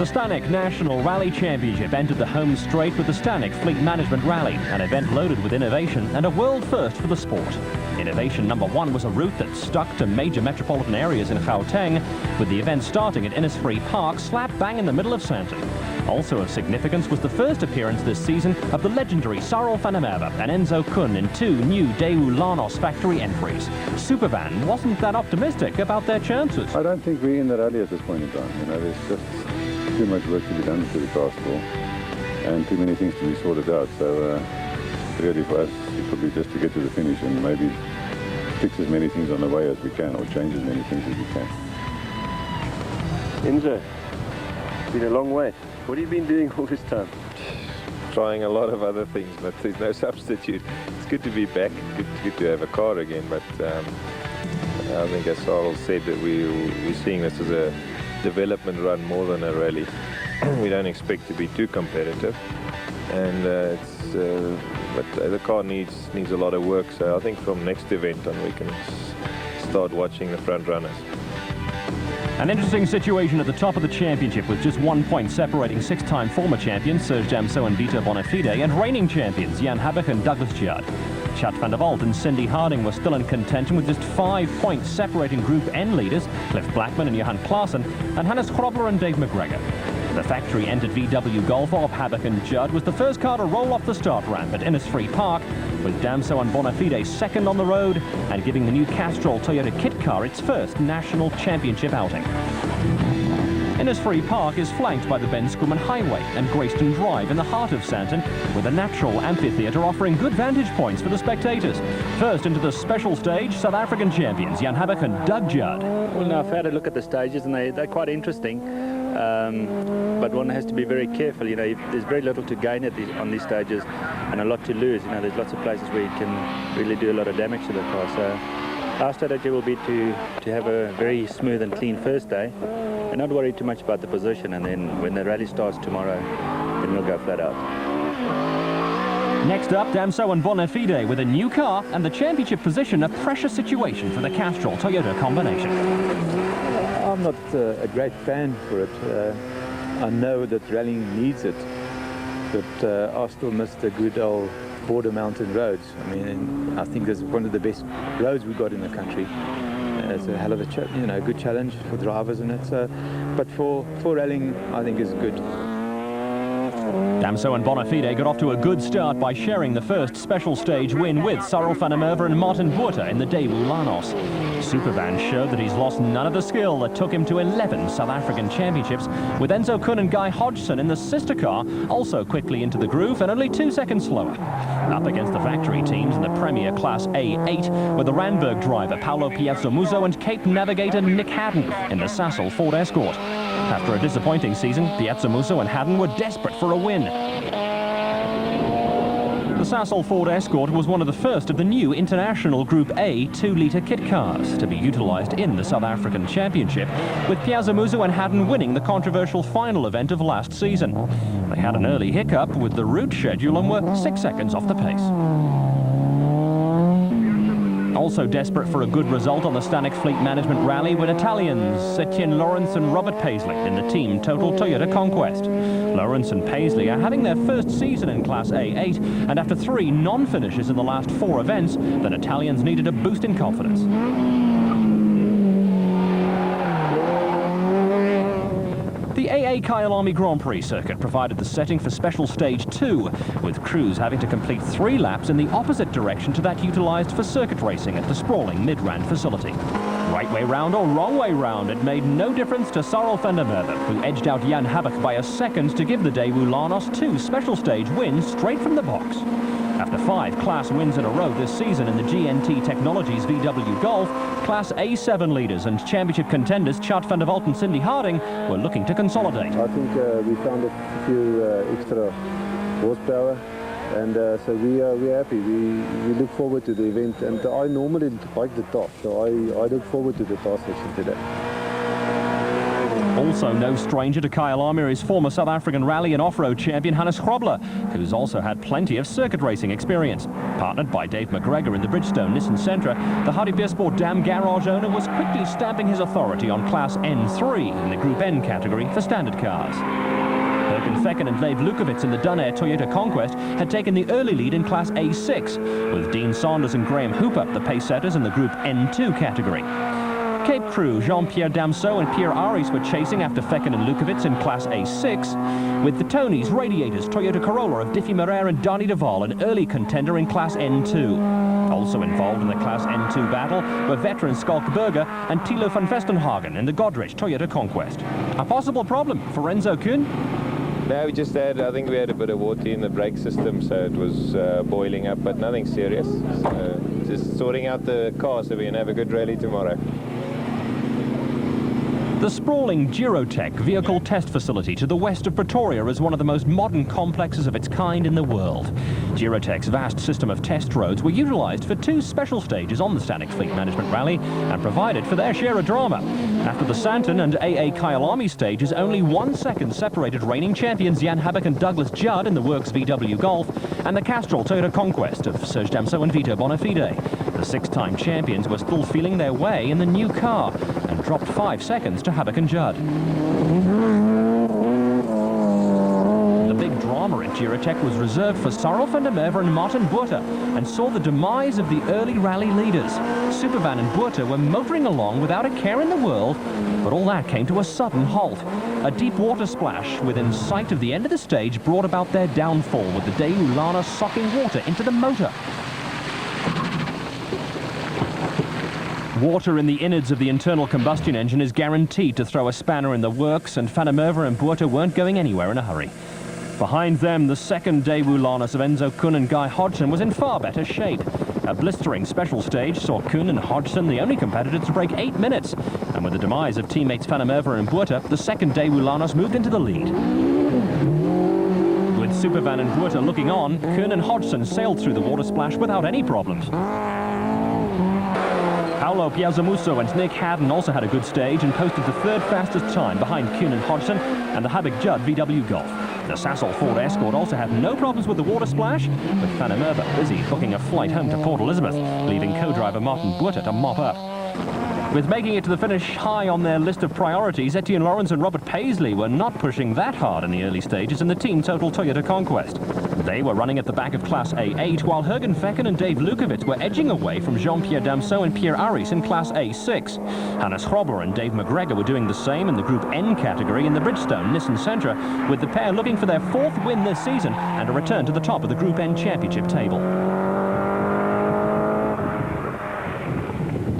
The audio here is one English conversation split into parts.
The Stannic National Rally Championship entered the home straight with the Stannic Fleet Management Rally, an event loaded with innovation and a world first for the sport. Innovation number one was a route that stuck to major metropolitan areas in Gauteng, with the event starting at Innisfree Park, slap bang in the middle of Sandton. Also of significance was the first appearance this season of the legendary Cyril van der Merwe and Enzo Kun in two new Daewoo Lanos factory entries. Supervan wasn't that optimistic about their chances. I don't think we're in the rally at this point in time. You know, there's just too much work to be done to the car store and too many things to be sorted out. So really for us, it will be just to get to the finish and maybe fix as many things on the way as we can, or change as many things as we can. Enzo, it's been a long way. What have you been doing all this time? Trying a lot of other things, but there's no substitute. It's good to be back, good to have a car again, but I think as Cyril said, that we're seeing this as a development run more than a rally. We don't expect to be too competitive, and but the car needs a lot of work, so I think from next event on we can start watching the front runners. An interesting situation at the top of the championship, with just 1 point separating six-time former champions Serge Damso and Vito Bonafide and reigning champions Jan Habach and Douglas Judd. Chat van der Walt and Cindy Harding were still in contention, with just 5 points separating Group N leaders Cliff Blackman and Johan Klaassen and Hannes Grobler and Dave McGregor. The factory-entered VW Golf of Habach and Judd was the first car to roll off the start ramp at Innisfree Park, with Damso and Bonafide second on the road and giving the new Castrol Toyota kit car its first national championship outing. Innisfree Park is flanked by the Ben Schoeman Highway and Greyston Drive in the heart of Sandton, with a natural amphitheatre offering good vantage points for the spectators. First into the special stage, South African champions Jan Habach and Doug Judd. Well, now I've had a look at the stages and they're quite interesting, but one has to be very careful. You know, there's very little to gain on these stages and a lot to lose. You know, there's lots of places where you can really do a lot of damage to the car. So our strategy will be to have a very smooth and clean first day, and not worry too much about the position, and then when the rally starts tomorrow, then we'll go flat out. Next up, Damso and Bonafide with a new car and the championship position, a pressure situation for the Castrol Toyota combination. I'm not a great fan for it. I know that rallying needs it, but I still miss the good old border mountain roads. I mean, I think that's one of the best roads we've got in the country. It's a hell of a good challenge for drivers in it. So, but for rallying, I think is good. Damso and Bonafide got off to a good start by sharing the first special stage win with Cyril van der Merwe and Martin Botha in the Daewoo Lanos. Supervan showed that he's lost none of the skill that took him to 11 South African championships, with Enzo Kun and Guy Hodgson in the sister car also quickly into the groove and only 2 seconds slower. Up against the factory teams in the Premier Class A8 were the Randburg driver Paolo Piazzomuso and Cape navigator Nick Haddon in the Sasol Ford Escort. After a disappointing season, Piazzomuso and Haddon were desperate for a win. The Sasol Ford Escort was one of the first of the new international Group A 2-litre kit cars to be utilised in the South African Championship, with Piazzomuso and Haddon winning the controversial final event of last season. They had an early hiccup with the route schedule and were 6 seconds off the pace. Also desperate for a good result on the Stannic Fleet Management Rally were Italians Etienne Lawrence and Robert Paisley in the team Total Toyota Conquest. Lawrence and Paisley are having their first season in Class A8, and after 3 non-finishes in the last 4 events, the Italians needed a boost in confidence. The AA Kyalami Grand Prix circuit provided the setting for special stage 2, with crews having to complete 3 laps in the opposite direction to that utilised for circuit racing at the sprawling Midrand facility. Right way round or wrong way round, it made no difference to Cyril van der Merwe, who edged out Jan Habach by a second to give the Daewoo Lanos 2 special stage wins straight from the box. After 5 class wins in a row this season in the GNT Technologies VW Golf, Class A7 leaders and championship contenders Chat van der Walt and Cindy Harding were looking to consolidate. I think we found a few extra horsepower, and so we're happy. We look forward to the event, and I normally like the task, so I look forward to the task section today. Also no stranger to Kyalami is former South African rally and off-road champion Hannes Grobler, who's also had plenty of circuit racing experience. Partnered by Dave McGregor in the Bridgestone Nissan Sentra, the Hartbeespoort Dam garage owner was quickly stamping his authority on Class N3 in the Group N category for standard cars. Jürgen Fecken and Dave Lukowitz in the Dunair Toyota Conquest had taken the early lead in Class A6, with Dean Saunders and Graham Hooper the pace-setters in the Group N2 category. Cape Crew, Jean-Pierre Damseau and Pierre Aris were chasing after Fecken and Lukowitz in Class A6, with the Tonys, Radiators, Toyota Corolla of Diffie Moreira and Donny Duval an early contender in Class N2. Also involved in the Class N2 battle were veteran Schalk Berger and Thilo van Vestenhagen in the Godrich Toyota Conquest. A possible problem for Renzo Kuhn? No, I think we had a bit of water in the brake system, so it was boiling up, but nothing serious. So just sorting out the car so we can have a good rally tomorrow. The sprawling Girotech vehicle test facility to the west of Pretoria is one of the most modern complexes of its kind in the world. Girotech's vast system of test roads were utilised for 2 special stages on the Stannic Fleet Management Rally and provided for their share of drama. After the Santon and AA Kyalami stages, only 1 second separated reigning champions Jan Habak and Douglas Judd in the Works VW Golf and the Castrol Toyota Conquest of Serge Damseau and Vito Bonafide. The 6-time champions were still feeling their way in the new car and dropped 5 seconds to Habak and Judd. The big drama at Girotech was reserved for Sarel van der Merwe and Martin Botha and saw the demise of the early rally leaders. Supervan and Botha were motoring along without a care in the world, but all that came to a sudden halt. A deep water splash within sight of the end of the stage brought about their downfall, with the Daewoo socking water into the motor. Water in the innards of the internal combustion engine is guaranteed to throw a spanner in the works, and Van der Merwe and Botha weren't going anywhere in a hurry. Behind them, the second Daewoo Lanos of Enzo Kuhn and Guy Hodgson was in far better shape. A blistering special stage saw Kuhn and Hodgson the only competitors to break 8 minutes, and with the demise of teammates Van der Merwe and Botha, the second Daewoo Lanos moved into the lead. With Supervan and Botha looking on, Kuhn and Hodgson sailed through the water splash without any problems. Paolo Piazzamusso and Nick Haddon also had a good stage and posted the 3rd fastest time behind Kuhn and Hodgson and the Habak Judd VW Golf. The Sasol Ford Escort also had no problems with the water splash, with Van der Merwe busy booking a flight home to Port Elizabeth, leaving co-driver Martin Botha to mop up. With making it to the finish high on their list of priorities, Etienne Lawrence and Robert Paisley were not pushing that hard in the early stages in the Team Total Toyota Conquest. They were running at the back of Class A8, while Jürgen Fecken and Dave Lukowitz were edging away from Jean-Pierre Damseau and Pierre Aris in Class A6. Hannes Grobler and Dave McGregor were doing the same in the Group N category in the Bridgestone Nissan Sentra, with the pair looking for their 4th win this season and a return to the top of the Group N championship table.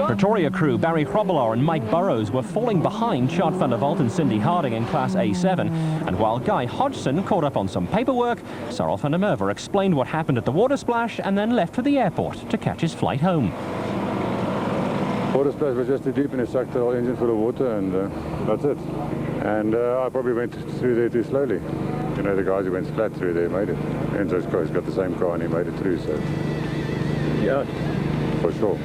Pretoria crew Barry Grobbelaar and Mike Burrows were falling behind Chart van der Walt and Cindy Harding in Class A7, and while Guy Hodgson caught up on some paperwork, Sarel van der Merwe explained what happened at the water splash and then left for the airport to catch his flight home. Water splash was just too deep and it sucked the whole engine full of water, and that's it. And I probably went through there too slowly. You know, the guys who went flat through there made it. Enzo's got the same car and he made it through, so yeah, for sure.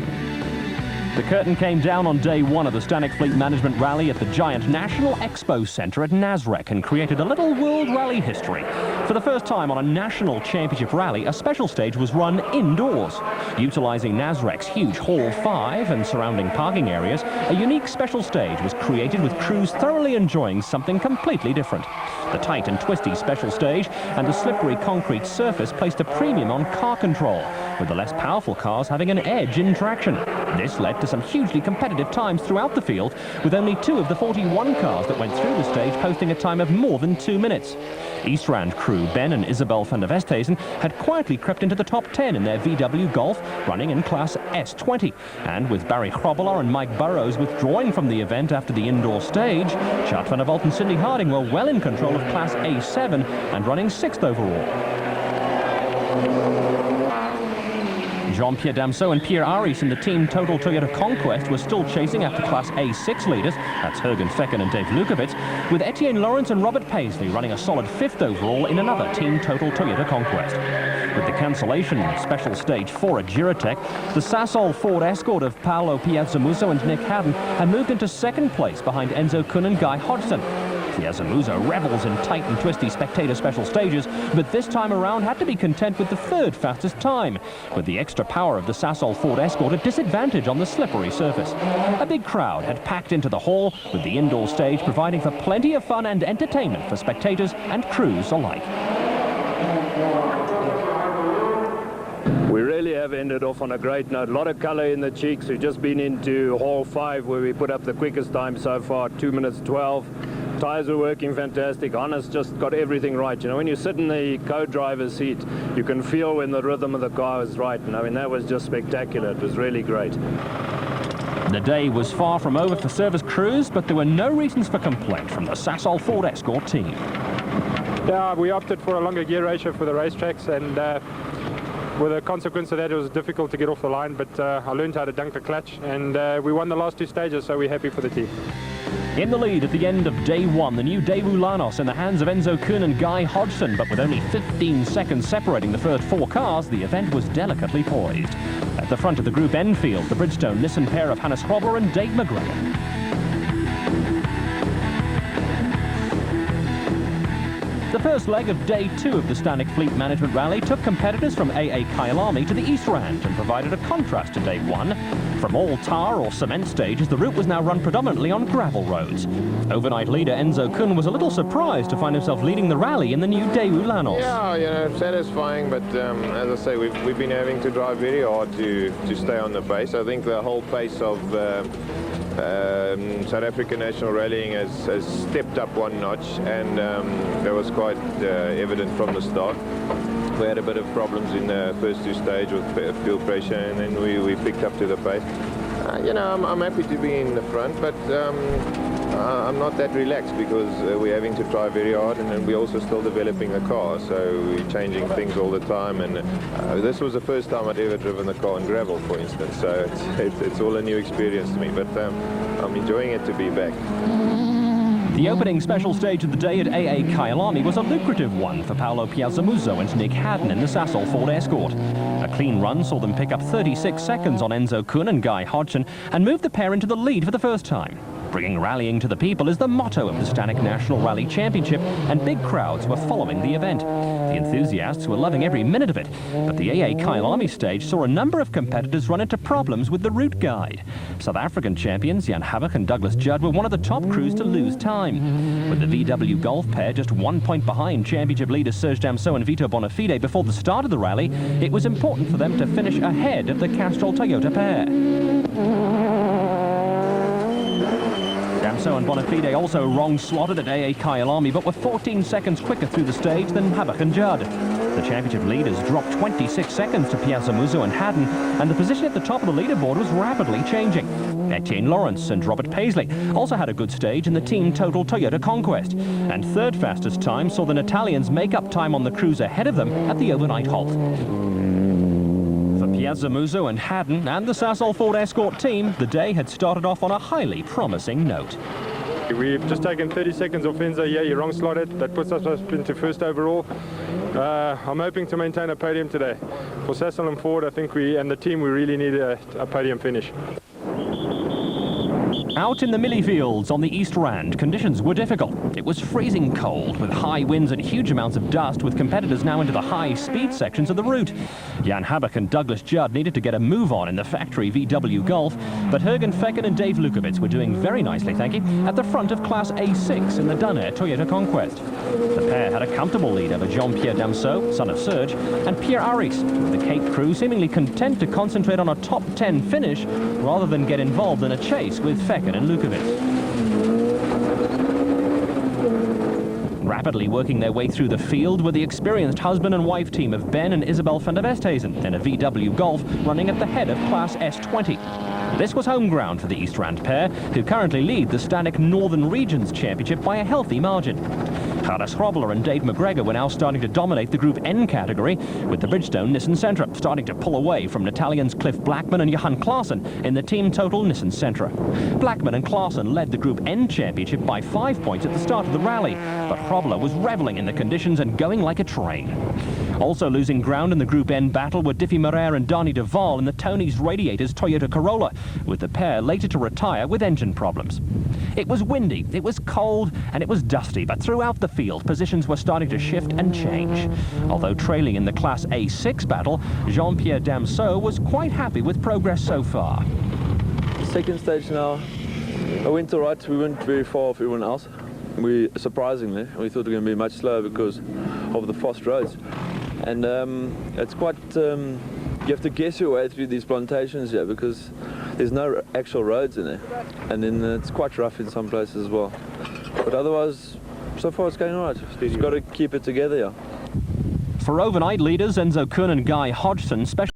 The curtain came down on day 1 of the Stannic Fleet Management Rally at the giant National Expo Centre at Nasrec and created a little world rally history. For the first time on a national championship rally, a special stage was run indoors. Utilising Nasrec's huge Hall 5 and surrounding parking areas, a unique special stage was created with crews thoroughly enjoying something completely different. The tight and twisty special stage and the slippery concrete surface placed a premium on car control, with the less powerful cars having an edge in traction. This led to some hugely competitive times throughout the field, with only 2 of the 41 cars that went through the stage posting a time of more than 2 minutes. Eastrand crew Ben and Isabel van der Westhuizen had quietly crept into the top 10 in their VW Golf, running in Class S20. And with Barry Grobbelaar and Mike Burrows withdrawing from the event after the indoor stage, Chart van der Walt and Cindy Harding were well in control of Class A7 and running 6th overall. Jean-Pierre Damseau and Pierre Aris in the Team Total Toyota Conquest were still chasing after Class A6 leaders, that's Jürgen Fecken and Dave Lukowitz, with Etienne Lawrence and Robert Paisley running a solid 5th overall in another Team Total Toyota Conquest. with the cancellation of Special Stage 4 at Giratec, the Sasol Ford Escort of Paolo Piazzamuso and Nick Haddon had moved into second place behind Enzo Kun and Guy Hodgson. Piazzamuso revels in tight and twisty spectator special stages, but this time around had to be content with the third fastest time, with the extra power of the Sasol Ford Escort a disadvantage on the slippery surface. A big crowd had packed into the hall, with the indoor stage providing for plenty of fun and entertainment for spectators and crews alike. We really have ended off on a great note. A lot of colour in the cheeks. We've just been into Hall 5 where we put up the quickest time so far, 2 minutes 12. Tyres were working fantastic. Hannes just got everything right. You know, when you sit in the co-driver's seat, you can feel when the rhythm of the car is right. And I mean, that was just spectacular. It was really great. The day was far from over for service crews, but there were no reasons for complaint from the Sasol Ford Escort team. Yeah, we opted for a longer gear ratio for the racetracks, and with a consequence of that, it was difficult to get off the line, but I learned how to dunk the clutch, and we won the last 2 stages, so we're happy for the team. In the lead at the end of day 1, the new Daewoo Lanos in the hands of Enzo Kun and Guy Hodgson, but with only 15 seconds separating the first 4 cars, the event was delicately poised. At the front of the Group N field, the Bridgestone Nissan pair of Hannes Hrobler and Dave McGregor. The first leg of day 2 of the Stannic Fleet Management Rally took competitors from AA Kyalami to the East Rand and provided a contrast to day 1. From all tar or cement stages, the route was now run predominantly on gravel roads. Overnight leader Enzo Kun was a little surprised to find himself leading the rally in the new Daewoo Lanos. Yeah, you know, satisfying, but as I say, we've been having to drive very hard to stay on the pace. I think the whole pace of South African national rallying has stepped up one notch, and that was quite evident from the start. We had a bit of problems in the first 2 stages with fuel pressure, and then we picked up to the pace. You know, I'm happy to be in the front, but I'm not that relaxed because we're having to try very hard, and then we're also still developing the car, so we're changing things all the time. And this was the first time I'd ever driven the car on gravel, for instance, so it's all a new experience to me, but I'm enjoying it to be back. The opening special stage of the day at AA Kyalami was a lucrative one for Paolo Piazzamuso and Nick Haddon in the Sasol Ford Escort. A clean run saw them pick up 36 seconds on Enzo Kun and Guy Hodgson and move the pair into the lead for the first time. Bringing rallying to the people is the motto of the Stannic National Rally Championship, and big crowds were following the event. The enthusiasts were loving every minute of it, but the AA Kyalami stage saw a number of competitors run into problems with the route guide. South African champions Jan Havik and Douglas Judd were one of the top crews to lose time. With the VW Golf pair just 1 point behind championship leaders Serge Damso and Vito Bonafide before the start of the rally, it was important for them to finish ahead of the Castrol Toyota pair. Damso and Bonafide also wrong-slotted at AA Kyalami, but were 14 seconds quicker through the stage than Havik and Judd. The championship leaders dropped 26 seconds to Piazzamuso and Haddon, and the position at the top of the leaderboard was rapidly changing. Etienne Lawrence and Robert Paisley also had a good stage in the team total Toyota Conquest, and third fastest time saw the Italians make up time on the crews ahead of them at the overnight halt. For Piazzamuso and Haddon and the Sasol Ford Escort team, the day had started off on a highly promising note. We've just taken 30 seconds off Enzo. Yeah, you wrong slotted. That puts us up into first overall. I'm hoping to maintain a podium today. For Sasol and Ford, I think and the team, we really need a podium finish. Out in the Millie Fields on the East Rand, conditions were difficult. It was freezing cold, with high winds and huge amounts of dust, with competitors now into the high-speed sections of the route. Jan Havik and Douglas Judd needed to get a move on in the factory VW Golf, but Jürgen Fecken and Dave Lukowitz were doing very nicely, thank you, at the front of Class A6 in the Dunair Toyota Conquest. The pair had a comfortable lead over Jean-Pierre Damso, son of Serge, and Pierre Aris, with the Cape crew seemingly content to concentrate on a top 10 finish rather than get involved in a chase with Fecken and Lukowitz. Rapidly working their way through the field were the experienced husband and wife team of Ben and Isabel van der Westhuizen in a VW Golf running at the head of Class S20. This was home ground for the East Rand pair, who currently lead the Stannic Northern Regions Championship by a healthy margin. Hannes Hrobler and Dave McGregor were now starting to dominate the Group N category, with the Bridgestone Nissan Sentra starting to pull away from Italians Cliff Blackman and Johan Klaassen in the team total Nissan Sentra. Blackman and Klaassen led the Group N championship by 5 points at the start of the rally, but Hrobler was reveling in the conditions and going like a train. Also losing ground in the Group N battle were Diffie Moreira and Dani Duval in the Tony's Radiators Toyota Corolla, with the pair later to retire with engine problems. It was windy, it was cold, and it was dusty, but throughout the field, positions were starting to shift and change. Although trailing in the Class A6 battle, Jean-Pierre Damseau was quite happy with progress so far. Second stage now, I went all right. We weren't very far off everyone else. Surprisingly, we thought we were going to be much slower because of the fast roads. And it's quite, you have to guess your way through these plantations here because there's no actual roads in there. And then it's quite rough in some places as well. But otherwise, so far it's going all right. Just got to keep it together, yeah. For overnight leaders Enzo Kuhn and Guy Hodgson, special